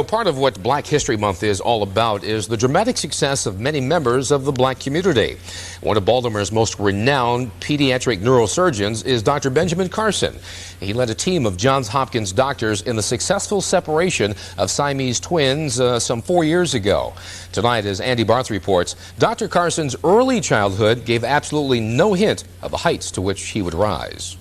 part of what Black History Month is all about is the dramatic success of many members of the black community. One of Baltimore's most renowned pediatric neurosurgeons is Dr. Benjamin Carson. He led a team of Johns Hopkins doctors in the successful separation of Siamese twins some 4 years ago. Tonight, as Andy Barth reports, Dr. Carson's early childhood gave absolutely no hint of the heights to which he would rise.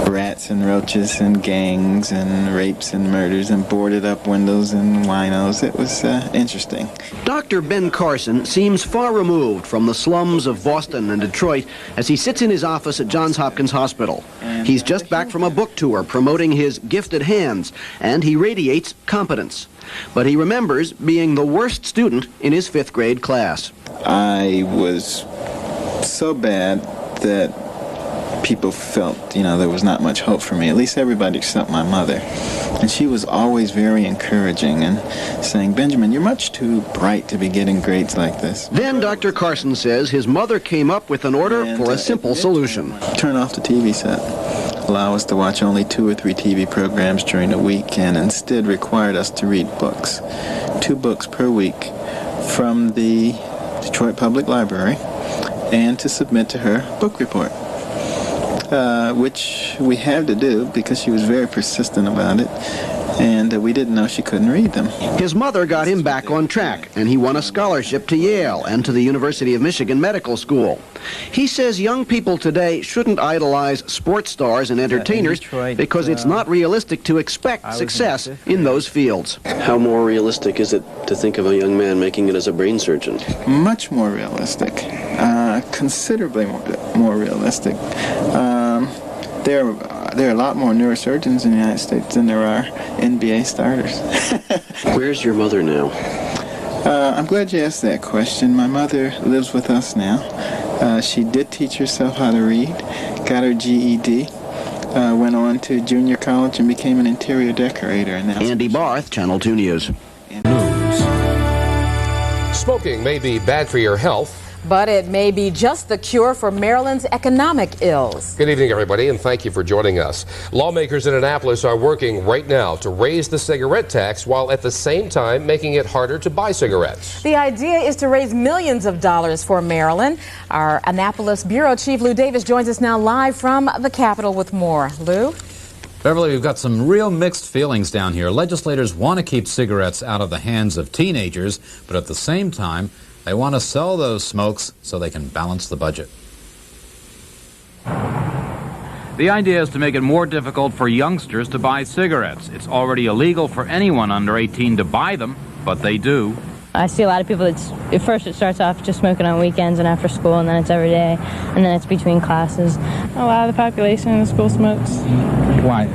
Rats and roaches and gangs and rapes and murders and boarded up windows and winos. It was interesting. Dr. Ben Carson seems far removed from the slums of Boston and Detroit as he sits in his office at Johns Hopkins Hospital. He's just back from a book tour promoting his gifted hands, and he radiates competence. But he remembers being the worst student in his 5th grade class. I was so bad that people felt, there was not much hope for me, at least everybody except my mother. And she was always very encouraging and saying, "Benjamin, you're much too bright to be getting grades like this." Then Dr. Carson says his mother came up with an order for a simple solution. Turn off the TV set. Allow us to watch only 2 or 3 TV programs during the week, and instead required us to read books. 2 books per week from the Detroit Public Library, and to submit to her book report. Which we had to do because she was very persistent about it, and we didn't know she couldn't read them. His mother got him back on track, and he won a scholarship to Yale and to the University of Michigan Medical School. He says young people today shouldn't idolize sports stars and entertainers because it's not realistic to expect success in those fields. How more realistic is it to think of a young man making it as a brain surgeon? Much more realistic. Considerably more realistic. There are a lot more neurosurgeons in the United States than there are NBA starters. Where's your mother now? I'm glad you asked that question. My mother lives with us now. She did teach herself how to read, got her GED, went on to junior college and became an interior decorator. And Andy Barth, Channel 2 News. Smoking may be bad for your health, but it may be just the cure for Maryland's economic ills. Good evening, everybody, and thank you for joining us. Lawmakers in Annapolis are working right now to raise the cigarette tax while at the same time making it harder to buy cigarettes. The idea is to raise millions of dollars for Maryland. Our Annapolis Bureau Chief Lou Davis joins us now live from the Capitol with more. Lou? Beverly, we've got some real mixed feelings down here. Legislators want to keep cigarettes out of the hands of teenagers, but at the same time, they want to sell those smokes so they can balance the budget. The idea is to make it more difficult for youngsters to buy cigarettes. It's already illegal for anyone under 18 to buy them, but they do. I see a lot of people at first it starts off just smoking on weekends and after school, and then it's every day, and then it's between classes. A lot of the population in the school smokes. Why?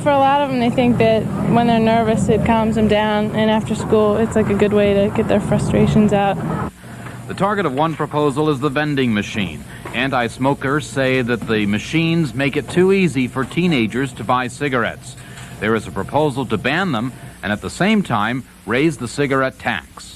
For a lot of them, they think that when they're nervous, it calms them down, and after school, it's like a good way to get their frustrations out. The target of one proposal is the vending machine. Anti-smokers say that the machines make it too easy for teenagers to buy cigarettes. There is a proposal to ban them and at the same time raise the cigarette tax.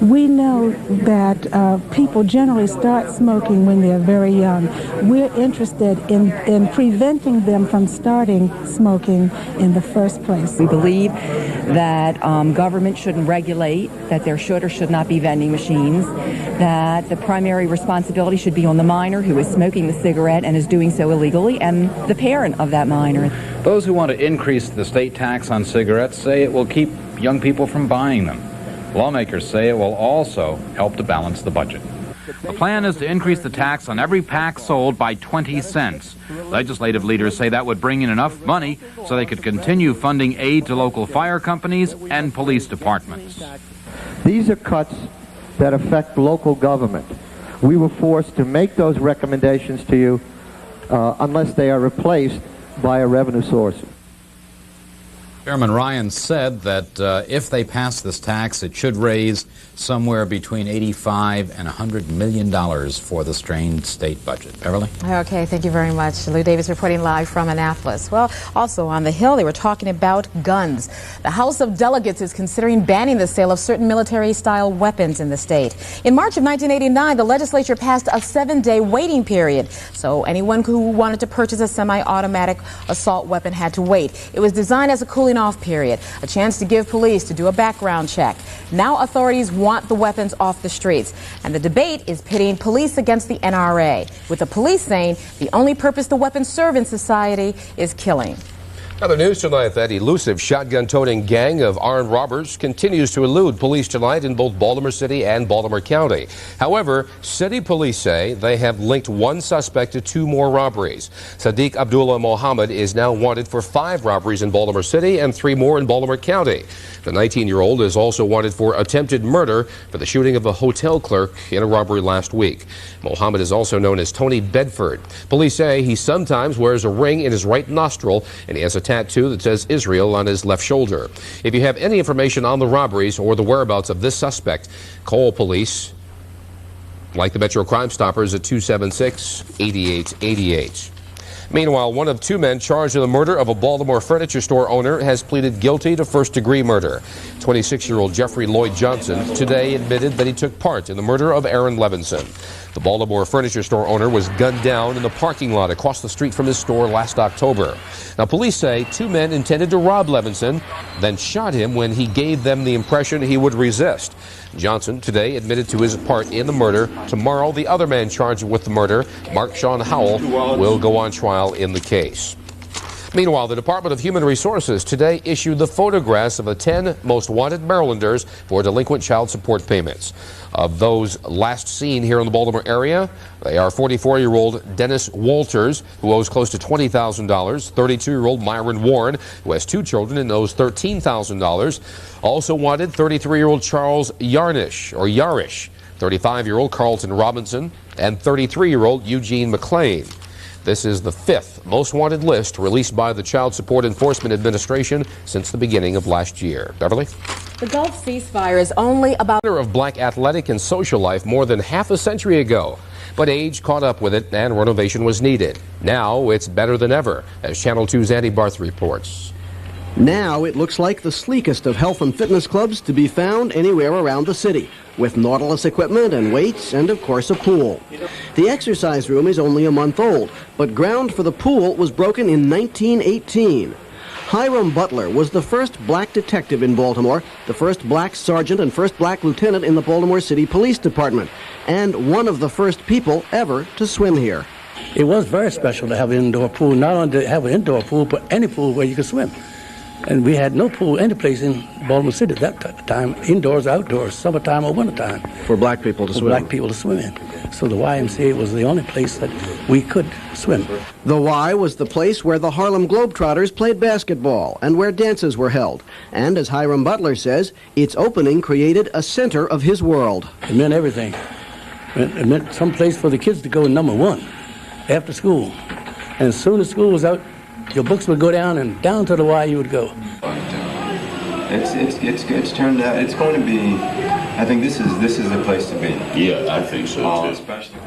We know that people generally start smoking when they're very young. We're interested in preventing them from starting smoking in the first place. We believe that government shouldn't regulate, that there should or should not be vending machines, that the primary responsibility should be on the minor who is smoking the cigarette and is doing so illegally, and the parent of that minor. Those who want to increase the state tax on cigarettes say it will keep young people from buying them. Lawmakers say it will also help to balance the budget. The plan is to increase the tax on every pack sold by 20 cents. Legislative leaders say that would bring in enough money so they could continue funding aid to local fire companies and police departments. These are cuts that affect local government. We were forced to make those recommendations to you unless they are replaced by a revenue source. Chairman Ryan said that if they pass this tax, it should raise somewhere between $85 and $100 million for the strained state budget. Beverly? Okay, thank you very much. Lou Davis reporting live from Annapolis. Well, also on the Hill, they were talking about guns. The House of Delegates is considering banning the sale of certain military-style weapons in the state. In March of 1989, the legislature passed a 7-day waiting period, so anyone who wanted to purchase a semi-automatic assault weapon had to wait. It was designed as a cooling cooling off period, a chance to give police to do a background check. Now authorities want the weapons off the streets, and the debate is pitting police against the NRA, with the police saying the only purpose the weapons serve in society is killing. Other news tonight, that elusive shotgun-toting gang of armed robbers continues to elude police tonight in both Baltimore City and Baltimore County. However, city police say they have linked one suspect to 2 more robberies. Sadiq Abdullah Mohammed is now wanted for 5 robberies in Baltimore City and 3 more in Baltimore County. The 19-year-old is also wanted for attempted murder for the shooting of a hotel clerk in a robbery last week. Mohammed is also known as Tony Bedford. Police say he sometimes wears a ring in his right nostril, and he has a tattoo that says Israel on his left shoulder. If you have any information on the robberies or the whereabouts of this suspect, call police, like the Metro Crime Stoppers, at 276-8888. Meanwhile, one of 2 men charged in the murder of a Baltimore furniture store owner has pleaded guilty to first-degree murder. 26-year-old Jeffrey Lloyd Johnson today admitted that he took part in the murder of Aaron Levinson. The Baltimore furniture store owner was gunned down in the parking lot across the street from his store last October. Now, police say 2 men intended to rob Levinson, then shot him when he gave them the impression he would resist. Johnson today admitted to his part in the murder. Tomorrow, the other man charged with the murder, Mark Sean Howell, will go on trial in the case. Meanwhile, the Department of Human Resources today issued the photographs of the 10 most wanted Marylanders for delinquent child support payments. Of those last seen here in the Baltimore area, they are 44-year-old Dennis Walters, who owes close to $20,000, 32-year-old Myron Warren, who has 2 children and owes $13,000. Also wanted 33-year-old Charles Yarish, 35-year-old Carlton Robinson, and 33-year-old Eugene McLean. This is the 5th most wanted list released by the Child Support Enforcement Administration since the beginning of last year. Beverly? The Gulf ceasefire is only about of black athletic and social life more than half a century ago. But age caught up with it and renovation was needed. Now it's better than ever, as Channel 2's Andy Barth reports. Now it looks like the sleekest of health and fitness clubs to be found anywhere around the city, with Nautilus equipment and weights and, of course, a pool. The exercise room is only a month old, but ground for the pool was broken in 1918. Hiram Butler was the first black detective in Baltimore, the first black sergeant and first black lieutenant in the Baltimore City Police Department, and one of the first people ever to swim here. It was very special to have an indoor pool, not only to have an indoor pool, but any pool where you could swim. And we had no pool any place in Baltimore City at that time, indoors, outdoors, summertime or wintertime. For black people to swim? For black people to swim in. So the YMCA was the only place that we could swim. The Y was the place where the Harlem Globetrotters played basketball and where dances were held. And as Hiram Butler says, its opening created a center of his world. It meant everything. It meant some place for the kids to go, number 1, after school. And as soon as school was out, your books would go down, and down to the Y you would go. It's turned out, it's going to be, I think this is the place to be. Yeah, I think so too.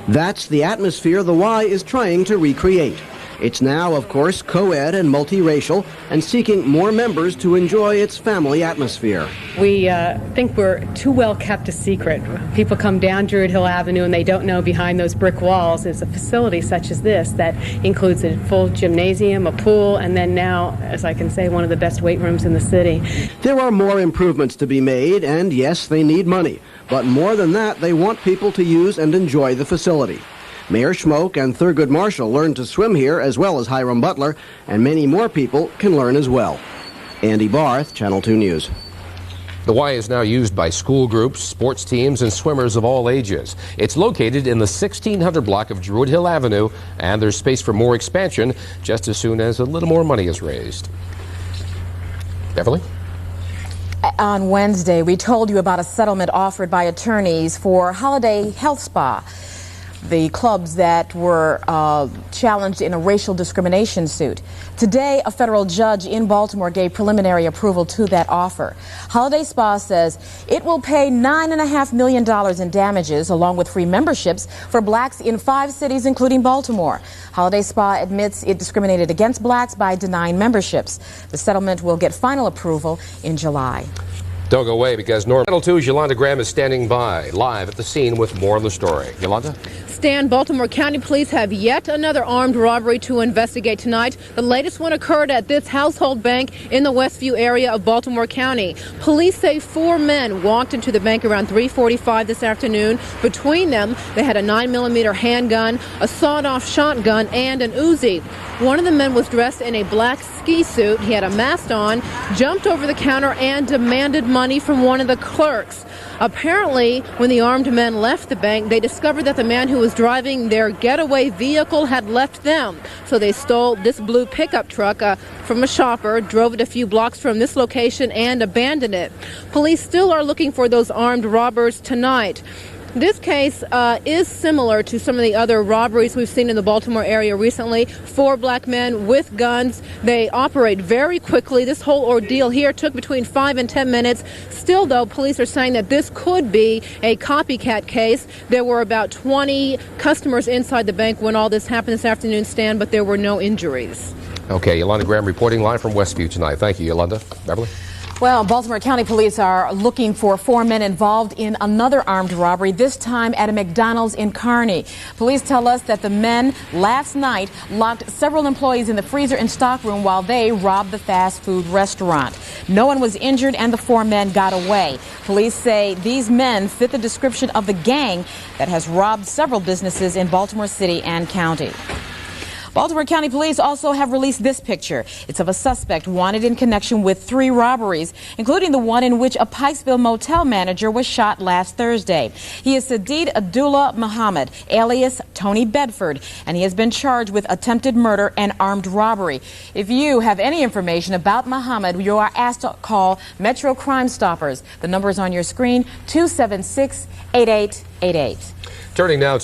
That's the atmosphere the Y is trying to recreate. It's now, of course, co-ed and multiracial, and seeking more members to enjoy its family atmosphere. We think we're too well kept a secret. People come down Druid Hill Avenue and they don't know behind those brick walls is a facility such as this that includes a full gymnasium, a pool, and then now, as I can say, one of the best weight rooms in the city. There are more improvements to be made, and yes, they need money. But more than that, they want people to use and enjoy the facility. Mayor Schmoke and Thurgood Marshall learned to swim here, as well as Hiram Butler, and many more people can learn as well. Andy Barth, Channel 2 News. The Y is now used by school groups, sports teams, and swimmers of all ages. It's located in the 1600 block of Druid Hill Avenue, and there's space for more expansion just as soon as a little more money is raised. Beverly? On Wednesday, we told you about a settlement offered by attorneys for Holiday Health Spa, the clubs that were challenged in a racial discrimination suit. Today, a federal judge in Baltimore gave preliminary approval to that offer. Holiday Spa says it will pay $9.5 million in damages, along with free memberships for blacks in 5 cities, including Baltimore. Holiday Spa admits it discriminated against blacks by denying memberships. The settlement will get final approval in July. Don't go away, because Channel 2's Yolanda Graham is standing by live at the scene with more on the story. Yolanda? Stan, Baltimore County Police have yet another armed robbery to investigate tonight. The latest one occurred at this household bank in the Westview area of Baltimore County. Police say 4 men walked into the bank around 3:45 this afternoon. Between them, they had a 9mm handgun, a sawed-off shotgun, and an Uzi. One of the men was dressed in a black ski suit. He had a mask on, jumped over the counter, and demanded money from one of the clerks. Apparently, when the armed men left the bank, they discovered that the man who was driving their getaway vehicle had left them. So they stole this blue pickup truck from a shopper, drove it a few blocks from this location, and abandoned it. Police still are looking for those armed robbers tonight. This case is similar to some of the other robberies we've seen in the Baltimore area recently. 4 black men with guns. They operate very quickly. This whole ordeal here took between 5 and 10 minutes. Still, though, police are saying that this could be a copycat case. There were about 20 customers inside the bank when all this happened this afternoon, Stan, but there were no injuries. Okay, Yolanda Graham reporting live from Westview tonight. Thank you, Yolanda. Beverly? Well, Baltimore County Police are looking for 4 men involved in another armed robbery, this time at a McDonald's in Kearney. Police tell us that the men last night locked several employees in the freezer and stockroom while they robbed the fast food restaurant. No one was injured and the 4 men got away. Police say these men fit the description of the gang that has robbed several businesses in Baltimore City and County. Baltimore County Police also have released this picture. It's of a suspect wanted in connection with 3 robberies, including the one in which a Pikesville motel manager was shot last Thursday. He is Sadid Abdullah Muhammad, alias Tony Bedford, and he has been charged with attempted murder and armed robbery. If you have any information about Muhammad, you are asked to call Metro Crime Stoppers. The number is on your screen, 276-8888. Turning now to